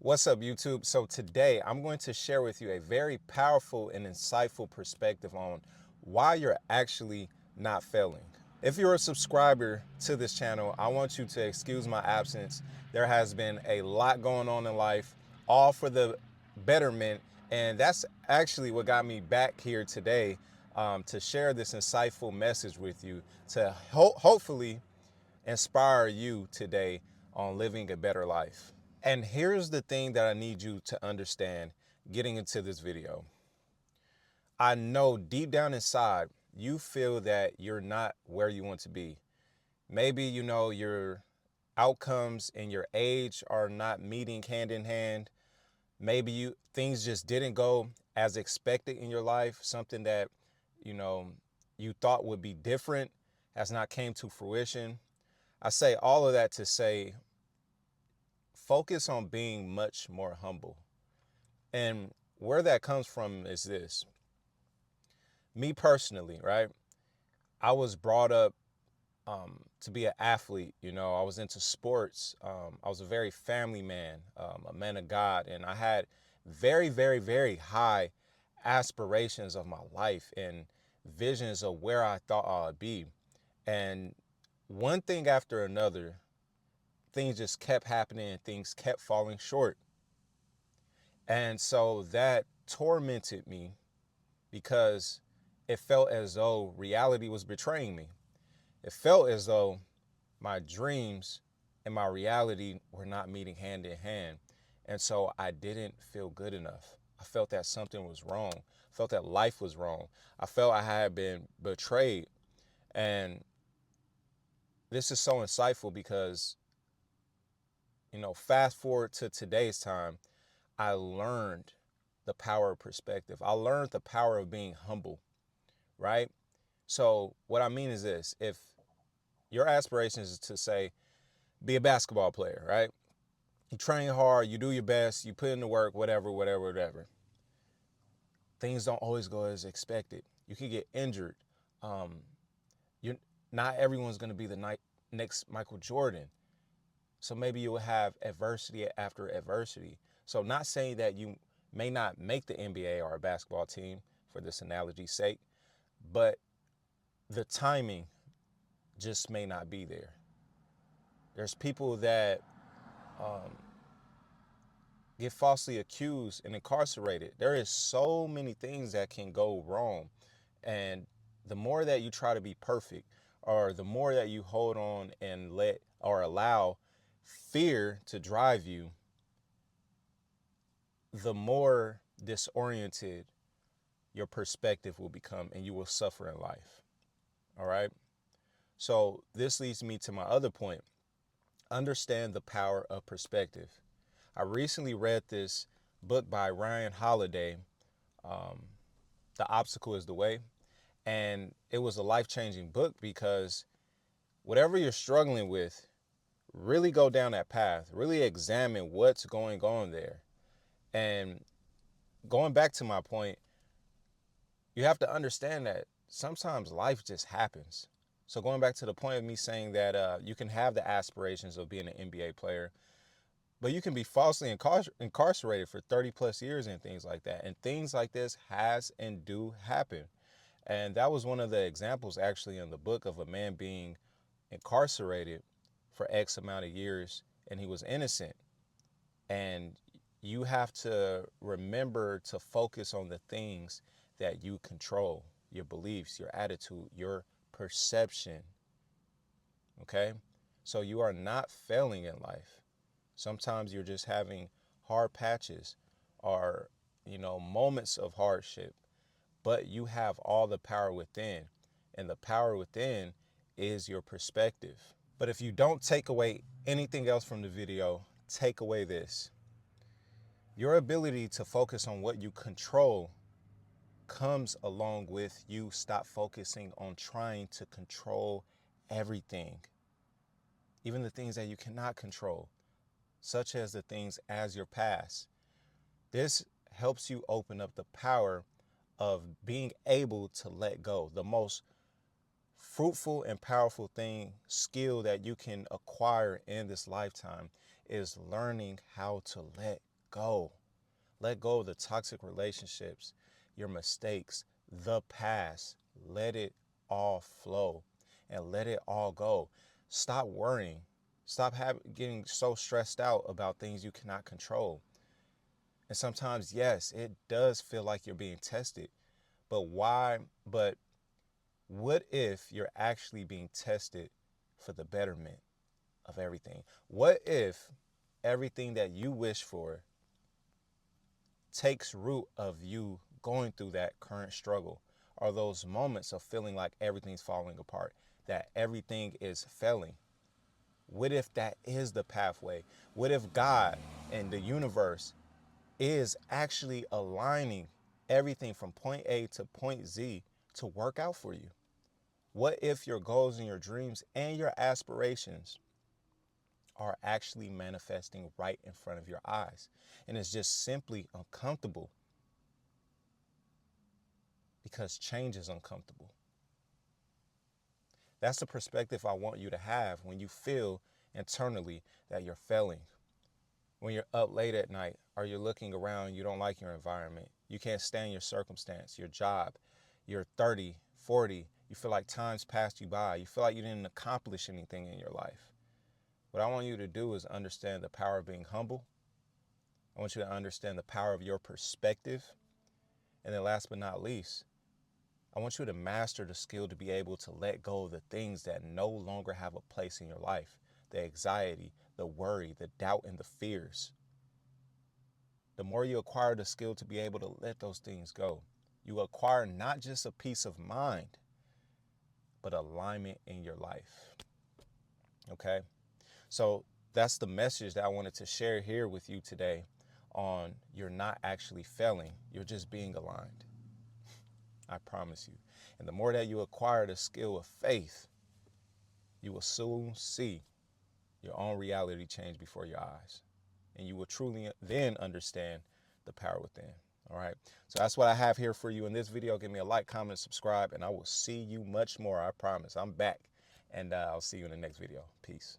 What's up, YouTube? So today I'm going to share with you a very powerful and insightful perspective on why you're actually not failing. If you're a subscriber to this channel, I want you to excuse my absence. There has been a lot going on in life, all for the betterment, and that's actually what got me back here today to share this insightful message with you to hopefully inspire you today on living a better life. And here's the thing that I need you to understand getting into this video. I know deep down inside, you feel that you're not where you want to be. Maybe, your outcomes and your age are not meeting hand in hand. Maybe things just didn't go as expected in your life. Something that, you know, you thought would be different has not came to fruition. I say all of that to say, focus on being much more humble. And where that comes from is this. Me personally, right? I was brought up to be an athlete. I was into sports. I was a very family man, a man of God. And I had very, very, very high aspirations of my life and visions of where I thought I'd be. And one thing after another, things just kept happening and things kept falling short. And so that tormented me because it felt as though reality was betraying me. It felt as though my dreams and my reality were not meeting hand in hand. And so I didn't feel good enough. I felt that something was wrong. I felt that life was wrong. I felt I had been betrayed. And this is so insightful because, fast forward to today's time, I learned the power of perspective. I learned the power of being humble, right? So what I mean is this: if your aspiration is to say, be a basketball player, right? You train hard, you do your best, you put in the work, whatever, whatever, whatever. Things don't always go as expected. You can get injured. Um, you're not everyone's going to be the next Michael Jordan. So maybe you'll have adversity after adversity. So not saying that you may not make the NBA or a basketball team for this analogy's sake, but the timing just may not be there. There's people that get falsely accused and incarcerated. There is so many things that can go wrong. And the more that you try to be perfect, or the more that you hold on and let or allow fear to drive you, the more disoriented your perspective will become and you will suffer in life. All right. So this leads me to my other point. Understand the power of perspective. I recently read this book by Ryan Holiday, The Obstacle is the Way. And it was a life-changing book because whatever you're struggling with, really go down that path. Really examine what's going on there. And going back to my point, you have to understand that sometimes life just happens. So going back to the point of me saying that you can have the aspirations of being an NBA player, but you can be falsely incarcerated for 30 plus years and things like that. And things like this has and do happen. And that was one of the examples actually in the book of a man being incarcerated for X amount of years and he was innocent. And you have to remember to focus on the things that you control, your beliefs, your attitude, your perception. Okay? So you are not failing in life. Sometimes you're just having hard patches or, moments of hardship, but you have all the power within. And the power within is your perspective. But if you don't take away anything else from the video, take away this. Your ability to focus on what you control comes along with you stop focusing on trying to control everything, even the things that you cannot control, such as the things as your past. This helps you open up the power of being able to let go. The most fruitful and powerful skill that you can acquire in this lifetime is learning how to let go. Let go of the toxic relationships, your mistakes, the past. Let it all flow and let it all go. Stop worrying. Stop getting so stressed out about things you cannot control. And sometimes, yes, it does feel like you're being tested. But why? But what if you're actually being tested for the betterment of everything? What if everything that you wish for takes root of you going through that current struggle, or those moments of feeling like everything's falling apart, that everything is failing? What if that is the pathway? What if God and the universe is actually aligning everything from point A to point Z to work out for you? What if your goals and your dreams and your aspirations are actually manifesting right in front of your eyes, and it's just simply uncomfortable because change is uncomfortable? That's the perspective I want you to have when you feel internally that you're failing. When you're up late at night or you're looking around, you don't like your environment. You can't stand your circumstance, your job. You're 30, 40. You feel like time's passed you by. You feel like you didn't accomplish anything in your life. What I want you to do is understand the power of being humble. I want you to understand the power of your perspective. And then last but not least, I want you to master the skill to be able to let go of the things that no longer have a place in your life. The anxiety, the worry, the doubt, and the fears. The more you acquire the skill to be able to let those things go, you acquire not just a peace of mind, but alignment in your life. Okay? So that's the message that I wanted to share here with you today on you're not actually failing, you're just being aligned. I promise you. And the more that you acquire the skill of faith, you will soon see your own reality change before your eyes. And you will truly then understand the power within. All right. So that's what I have here for you in this video. Give me a like, comment, subscribe, and I will see you much more. I promise. I'm back. And I'll see you in the next video. Peace.